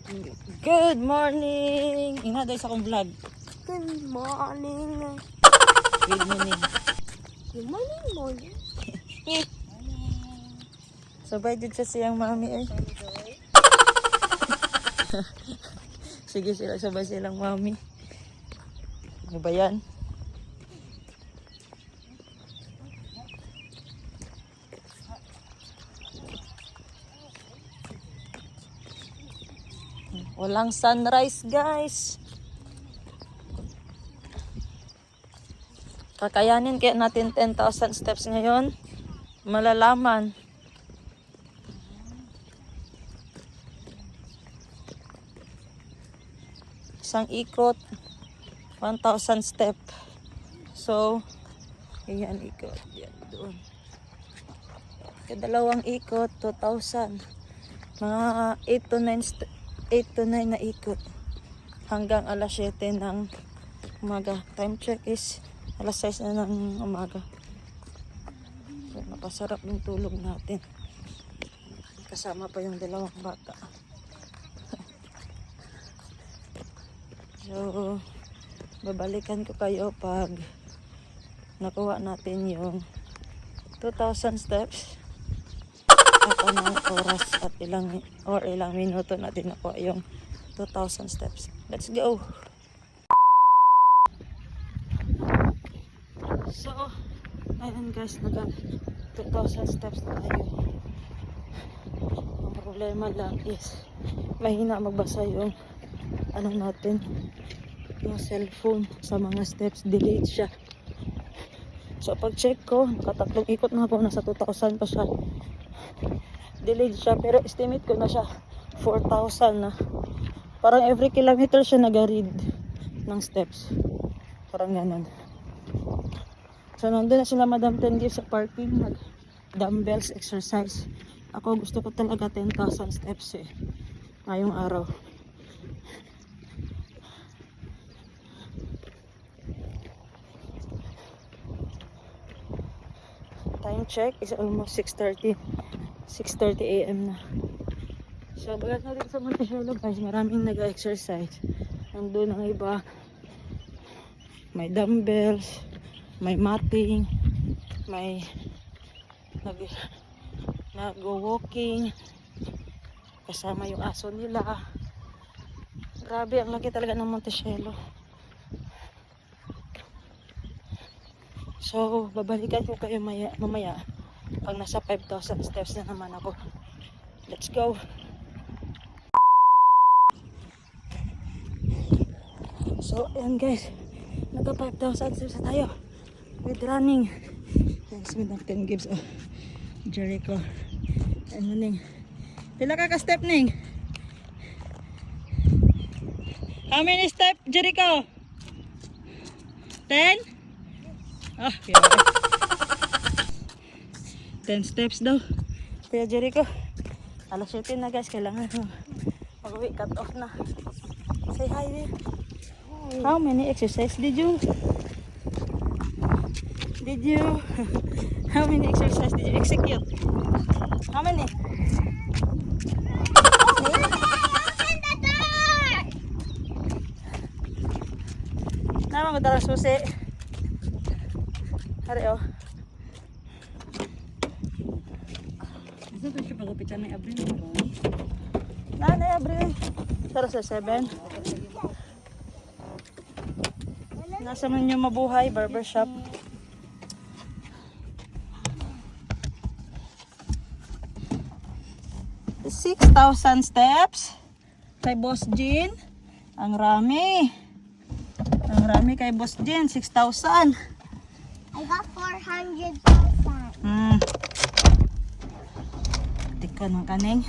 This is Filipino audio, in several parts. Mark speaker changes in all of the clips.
Speaker 1: Good morning! Inaday sa akong vlog.
Speaker 2: Good morning.
Speaker 1: Good morning.
Speaker 2: Good morning.
Speaker 1: Sabay din sa siyang mami eh. Sige sila, sabay silang mami. Ano ba yan? Walang sunrise guys. Kakayanin kaya natin 10,000 steps ngayon. Malalaman. Isang ikot 1,000 step. So, ayan ikot. Yan doon. Dalawang ikot 2,000. Mga 8 to 9 na ikot hanggang alas 7 ng umaga. Time check is alas 6 na ng umaga. So, napasarap yung tulog natin. Kasama pa yung dalawang bata. So, babalikan ko kayo pag nakuha natin yung 2,000 steps. At anong oras at ilang minuto natin nakuha yung 2,000 steps. Let's go! So, ayun guys, naka 2,000 steps na tayo. Ang problema lang is mahina magbasa yung natin, yung cellphone sa mga steps, delayed siya. So pag check ko, nakatatlong ikot na ako, nasa 2,000 pa siya. Delayed siya, pero estimate ko na siya 4,000 na. Parang every kilometer siya nag-read ng steps. Parang ganun. So nandun na sila Madam Tengi sa parking, nag dumbbells exercise. Ako gusto ko talaga 10,000 steps eh, ngayong araw. Time check is almost 6:30 a.m. na. So bagat natin sa Montesolo guys, maraming nag-exercise. Nandun ang iba, may dumbbells, may matting, may nag-walking, kasama yung aso nila. Grabe, ang laki talaga ng Montesolo. So, babalikan ko kayo mamaya pag nasa 5,000 steps na naman ako. Let's go! So, ayan guys. Naka 5,000 steps na tayo. With running. Thanks with Dr. Gibbs. Oh, Jericho. Ano ning? Pila ka step ning? How many steps, Jericho? 10? Ah, yeah. 10 steps daw. Kuya Jericho. Alas 7 na guys. Kailangan mag-uwi. Cut off na. Say hi there. How many exercise did you? How many exercise did you execute? How many? Naman magdalang susi. Hari oh.
Speaker 3: Ito siya pagupitan ng Abril.
Speaker 1: Nanay Abril. Pero sa 7. Nasa man yung mabuhay barbershop. The 6,000 steps kay Boss Jean. Ang rami. Ang rami kay Boss Jean. 6,000.
Speaker 2: I got 400,000.
Speaker 1: Tikon ng kaning.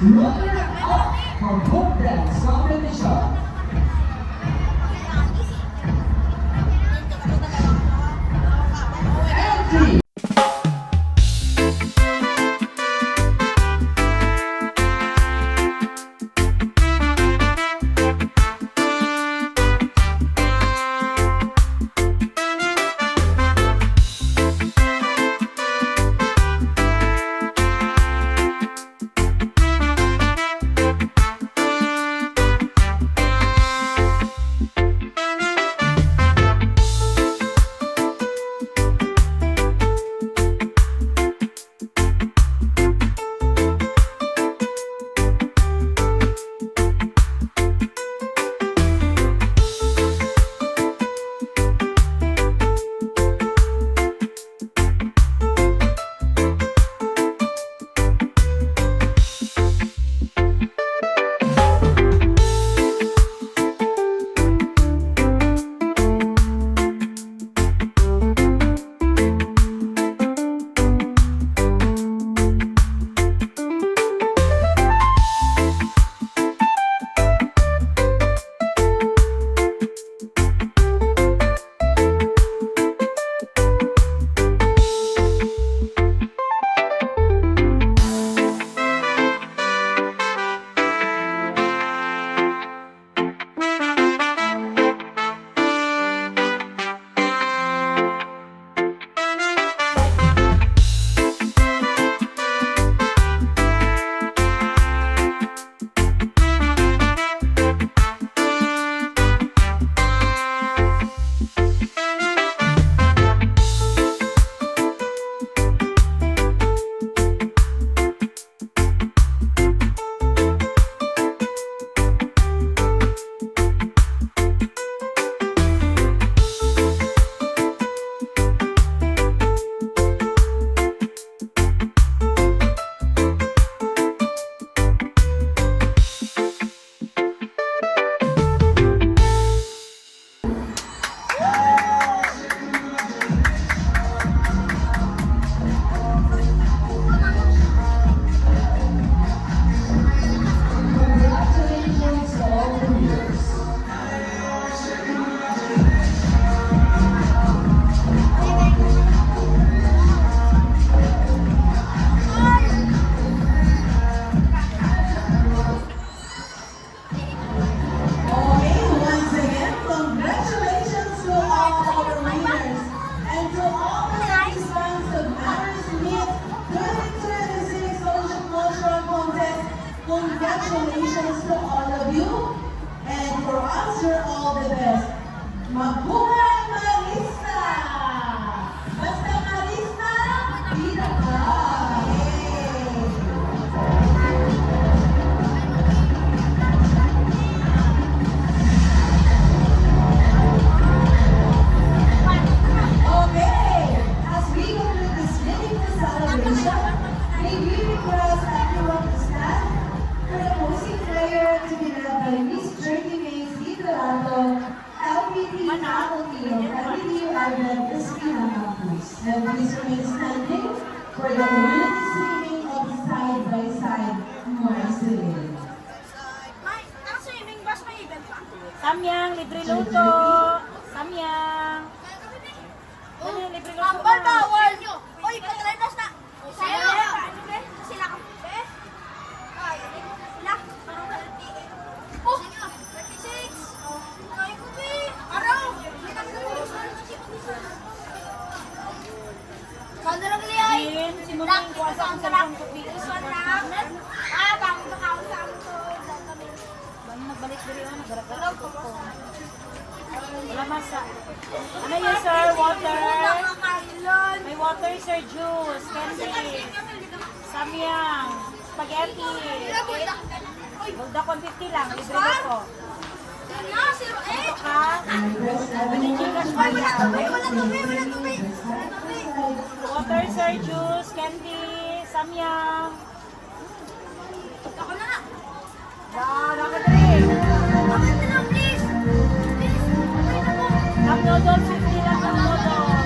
Speaker 4: Runner-up from Pole Dance Competition. Entry. Okay, once again, congratulations to all our winners and to all the participants of Matters Meet 2026 Social Cultural Contest. Congratulations to all of you, and for us, you're all the best. Mabuhay Marista! Basta Marista, bida ka! Yay! Okay, as we conclude this meaningful celebration, may we request everyone to stand for the closing prayer to be led by Miss Jerky May C. Dorato, LPT faculty of LPT Urban Espina Campus. And please remain standing for the community singing of Side by Side Moisture.
Speaker 1: Samyang, libre luto. Samyang. Dali, libre luto
Speaker 2: Tambal
Speaker 1: na.
Speaker 2: bawal nyo! Uy, patrenas na! Sila! Sila! Sila! Oh! 36! Ay, kubi! Araw! Saan na lang nilay?
Speaker 1: Din, si Muming kuwasa ang cellphone ko.
Speaker 2: Iswan lang! Ah, bang nakausa ko.
Speaker 1: Bang nagbalik diri ano, gara-gara ko. Wala masa. Ano yun, sir? Water? May water, sir. Juice. Candy. Samyang. Spaghetti. Bulda ko 50 lang. Libre ko. Ito ka? Pinichikas pa yan. Water, sir. Juice. Candy. Samyang.
Speaker 2: Ako na na!
Speaker 1: Nakadali.
Speaker 2: Bakit na lang, please? Please, okay na po.
Speaker 1: Cup noodles, 50 lang ang noodles.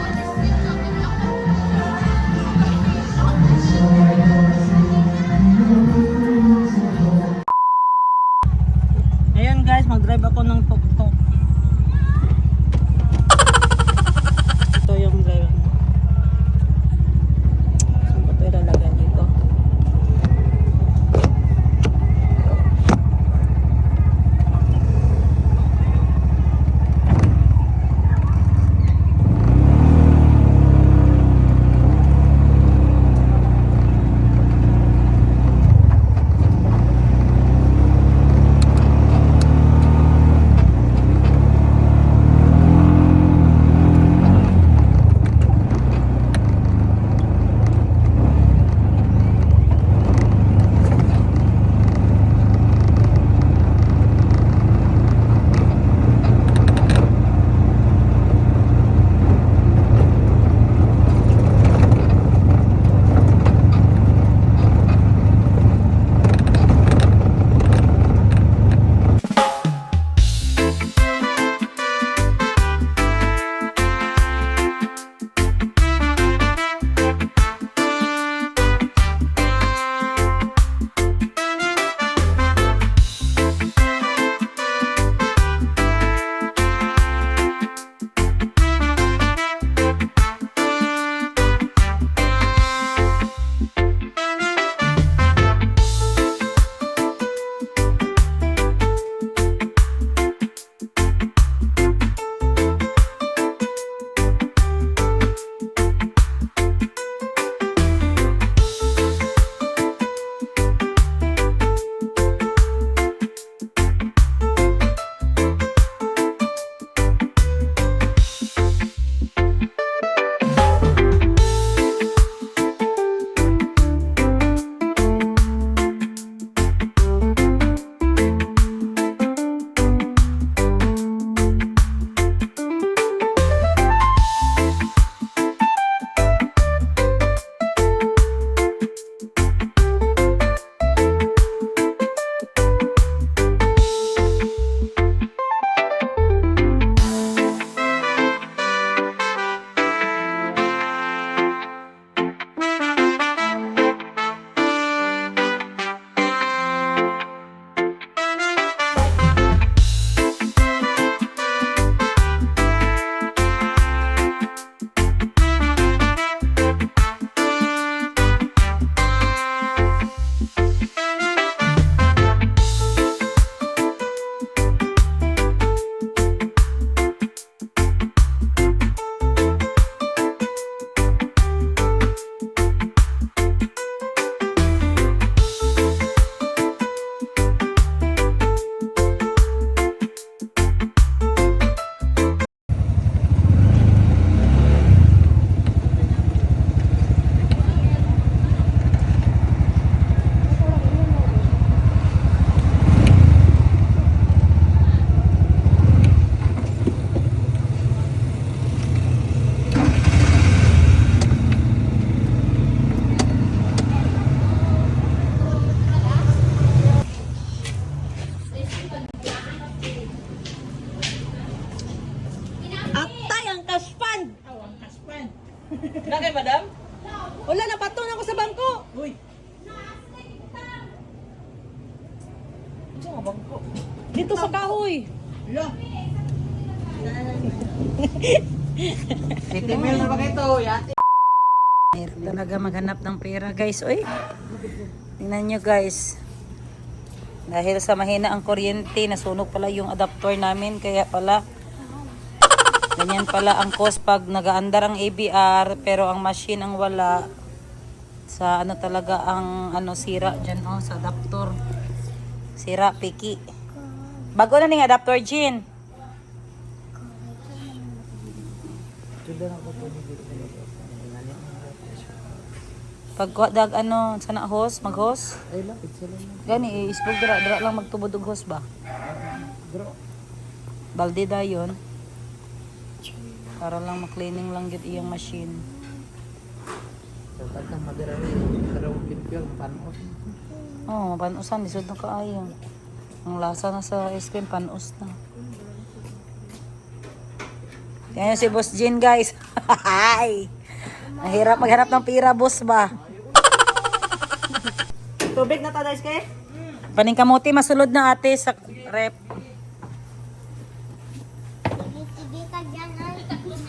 Speaker 3: Dito sa kahoy.
Speaker 5: Titimil na ba ito? Yati.
Speaker 3: Hirap talaga maghanap ng pera guys. Uy, tingnan nyo guys. Dahil sa mahina ang kuryente, nasunog pala yung adapter namin. Kaya pala, ganyan pala ang cost pag nagaandar ang ABR. Pero ang machine ang wala. Sa ano talaga ang ano sira dyan oh, sa adapter. Sira, piki. Bago na ning adapter, Jin. Pag dag ano, sana host, mag-host.
Speaker 5: Ay lapit sila na.
Speaker 3: Gani, isbog dira lang magtubod og host ba?
Speaker 5: Bro.
Speaker 3: Balde dayon. Para lang makleaning lang gid iyang machine.
Speaker 5: Sa tagkang madara rin. Karawag limpyo. Panos.
Speaker 3: Oh, panusan lisod na kaayo. Ang lasa na sa ice cream panus na. Yan yung si Boss Jin guys. Hi. Ang hirap maghanap ng pira boss ba?
Speaker 1: Tubig na ta guys kay?
Speaker 3: Paning kamote masulod na ate sa rep.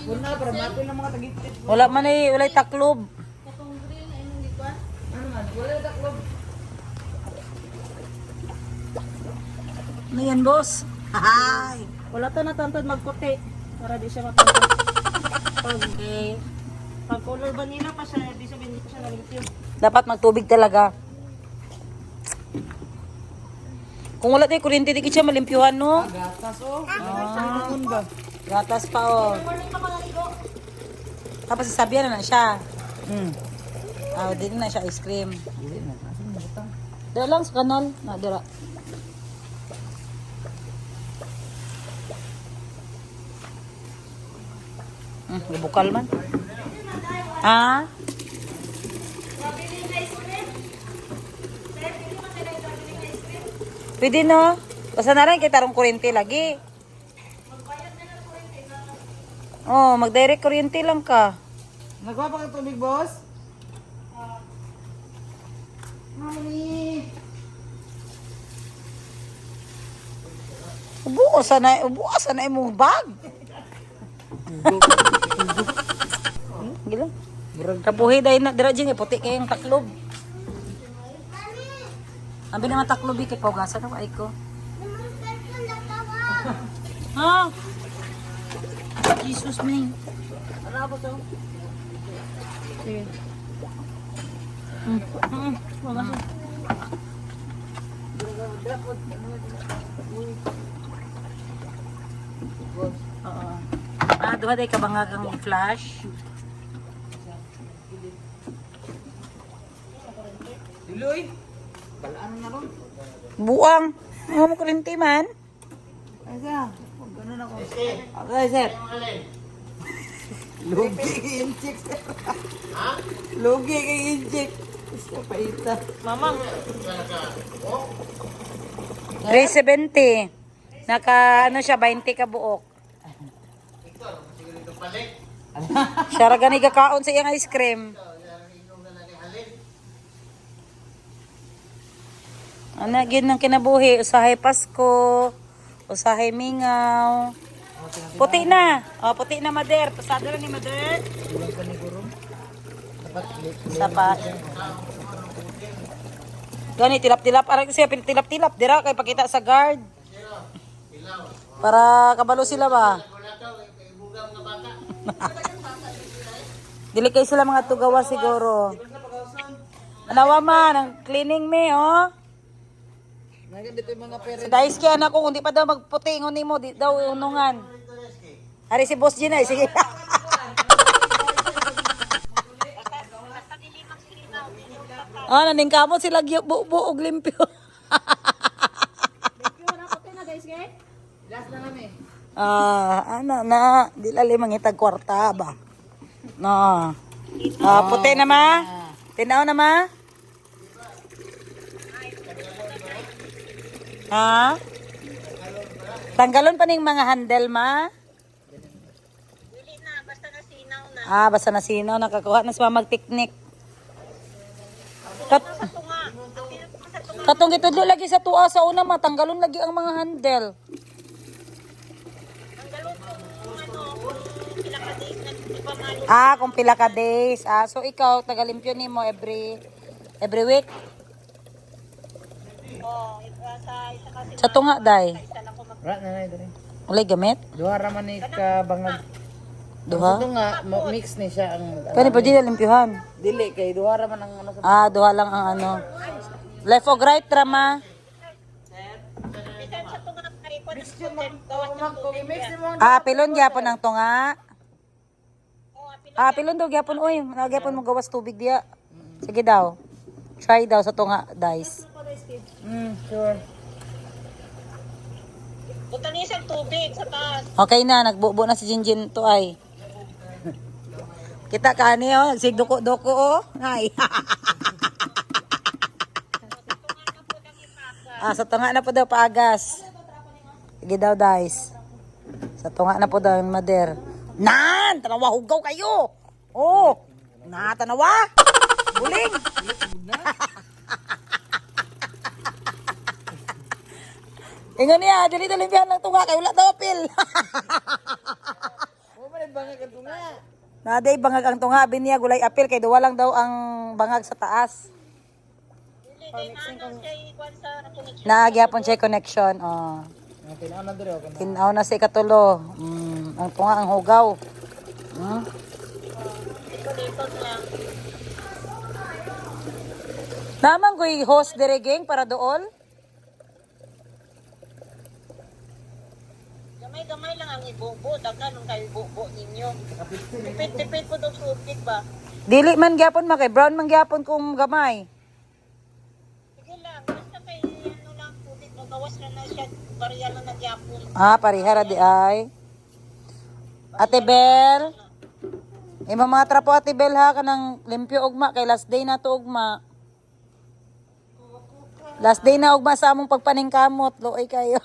Speaker 5: Wala, para mato ng mga tagitid.
Speaker 3: Wala man ay walay taklob. Ano yan boss? Hi.
Speaker 1: Wala ta na tantad magputi para di siya matanggal.
Speaker 3: Okay.
Speaker 1: Pag color vanilla pa siya, di sabihin siya nalimpyo.
Speaker 3: Dapat magtubig talaga. Kung wala tayo kuryente, di siya malimpyuhan, no?
Speaker 5: Gatas oh.
Speaker 3: Gatas pa, oh. Tapos sasabihan na siya. Ah, di na siya ice cream.
Speaker 5: Dili na. Asan mo ito?
Speaker 3: Dira lang sa kanal. Na, dira. Bukal man. Ah? Pwede no? Basta na lang kita rong kuryente lagi. Oh, mag-direct kuryente lang ka.
Speaker 5: Nagawa pa ka tubig, boss? Mami!
Speaker 3: Ubukas na imong bag. Gila. Kapuhi dahil na dira dyan puti kayong taklob. Ambi naman taklob kay paugasan ako ay ko. Ha? Jesus me.
Speaker 1: Ano ba to?
Speaker 3: Sige.
Speaker 1: Wala siya.
Speaker 3: Oo. Ah, duha day kabangagang flash.
Speaker 5: Diloy! Balaan na ron.
Speaker 3: Buang. Ano mo kurinti man?
Speaker 5: Ay, siya. Huwag ganun ako. Okay, sir. Lugi kay inject, sir. Ha? Lugi kay inject. Isa pa ita.
Speaker 1: Mamang.
Speaker 3: 370. Naka ano siya 20 ka buok. Siya ra gani gakaon sa iyang ice cream. Ano gid nang kinabuhi usahay Pasko, usahay Mingaw. Puti na. Oh, puti na Mader. Pasado lang ni Mader.
Speaker 5: Ilang ka ni Guro? Dapat
Speaker 3: Sapat. Gani tilap-tilap ara siya tilap-tilap dira kay pakita sa guard. Para kabalo sila ba? Dili kay sila mga tugawa siguro. Anawa man ang cleaning me oh.
Speaker 5: Ngayon dito yung mga pera.
Speaker 3: Sa dais kaya anak ko kung di pa daw magputi ngoni mo di daw unungan. Ari si Boss Gina sige. Ah, naning kamot sila buog limpyo.
Speaker 5: Last na namin.
Speaker 3: Ah, ano na, di lali mangitag kwarta ba? No. Ah, puti na ma? Tinaw na ma? Ha? Tanggalon pa ning mga handle ma? Dili na, basta nasinaw na. Ah, basta nasinaw, nakakuha na sa magtiknik. Kat Katong gitudlo lagi sa tuwa sa una matanggalon lagi ang mga handle. Kung pila ka days. So ikaw tagalimpyo nimo every week. Sa tunga day.
Speaker 5: Ra na na diri.
Speaker 3: Ulay gamit?
Speaker 5: Duha ra man ni ka bangag.
Speaker 3: Duha?
Speaker 5: Ito nga mix ni siya ang
Speaker 3: Kani pa di limpyuhan.
Speaker 5: dili kay duha ra man ang ano sa
Speaker 3: Duha lang ang ano. Left o right rama. Pilon gyapon ang tunga. Pilon daw gyapon oy, nagyapon mo gawas tubig diya. Sige daw. Try daw sa tunga, dice.
Speaker 5: Sure.
Speaker 2: Butanisang tubig sa taas.
Speaker 3: Okay na, nagbubo na si Jinjin to ay. Kita ka ni oh, nagsigduko-duko oh. Ay. Sa tunga na po daw paagas. Sige daw, dice. Sa tunga na po daw yung mader. Nan! Tanawa, hugaw kayo! Oh! Tanawa! Buling! Ingon niya, dili limpihan ng tunga kay wala daw apil.
Speaker 5: Mo man bangag ka tunga.
Speaker 3: Naday bangag ang tunga, binya gulay apil kay duwa lang daw ang bangag sa taas. Naagyapon siya connection. Oh.
Speaker 5: Tinaw na diri okay na.
Speaker 3: Tinaw na si katulo. Ang tunga ang hugaw. Naman ko'y host diregeng para dool.
Speaker 2: Gamay-gamay lang ang ibubo. Dagan nung kayo ibubo ninyo. Tipid-tipid po daw tubig ba?
Speaker 3: Dili man gyapon kay brown man gyapon kung gamay.
Speaker 2: Sige lang. Basta kay ano lang tubig. Magawas na siya. Bariya lang nagyapon.
Speaker 3: Parihara di ay. Ate Bel. Mga trapo Ate Bel ha kanang limpyo ugma kay last day na to ugma. Last day na ugma sa among pagpaningkamot. Luoy kayo.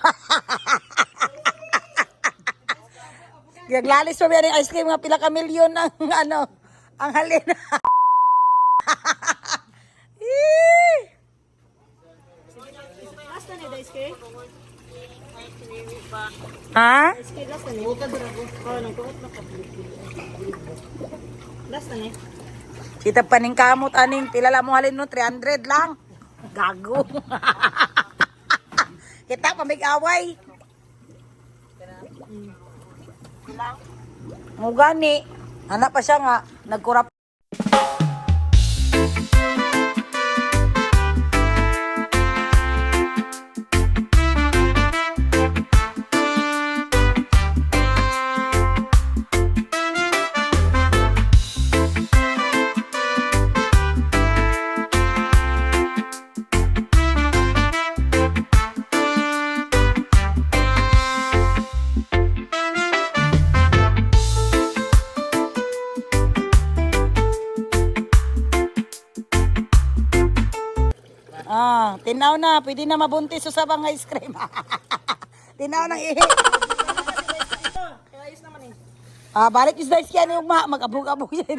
Speaker 3: Gaglalis pa ba yung ice cream nga pila ka milyon ang ang halin. Ha? Kita paningkamot aning pila la mo halin no 300 lang. Gago. Kita pamig-away. Mo gani. Anak pa siya nga nagkurap. Tinaw na, pwede na mabuntis sa sabang ice cream. Tinaw nang ihi. Balik is dice kaya ni Ugma, mag-abog-abog siya.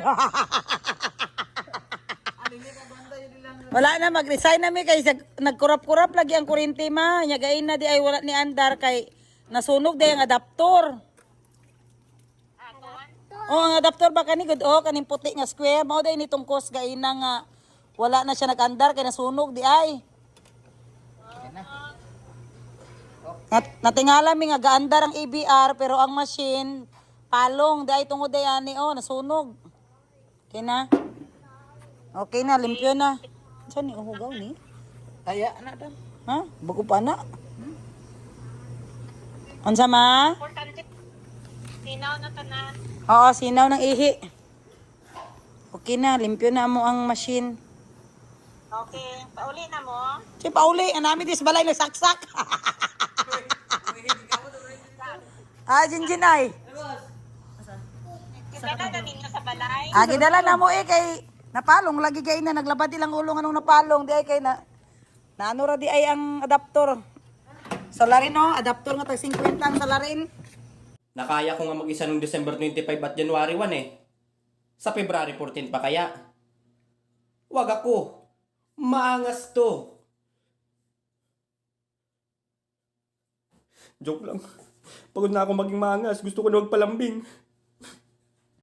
Speaker 3: Wala na, mag-resign na mi kay nagkurap-kurap lagi ang kuryente ma. Nyagain na di ay wala ni Andar kay nasunog di ang adaptor. Ang adaptor ba kani good kaning puti nga square mao day nitong kos gaina nga wala na siya nag-andar kay nasunog di ay. Natingala mi nga gaandar ang EBR pero ang machine palong di ay tungod ay ani nasunog. Okay na? Okay na, limpyo na. Saan ni uhugaw ni?
Speaker 5: Kaya na ta.
Speaker 3: Ha? Bago pa na. Unsa ma?
Speaker 2: Importante. Tinaw na tanan.
Speaker 3: Oo, sinaw ng ihi. Okay na, limpyo na mo ang machine.
Speaker 2: Okay. Pauli na mo.
Speaker 3: Si Pauli, ang namin dis balay nagsaksak. Jinjin ay.
Speaker 2: Gidala na ninyo sa balay.
Speaker 3: Gidala na mo kay napalong lagi kay na naglabad ilang ulong anong napalong di ay kay na naano ra di ay ang adaptor. Salarin adaptor nga tag 50 ang salarin.
Speaker 6: Nakaya ko nga mag-isa noong December 25 at January 1 eh. Sa February 14 pa kaya. Wag ako. Maangas to. Joke lang. Pagod na ako maging mangas. Gusto ko na magpalambing.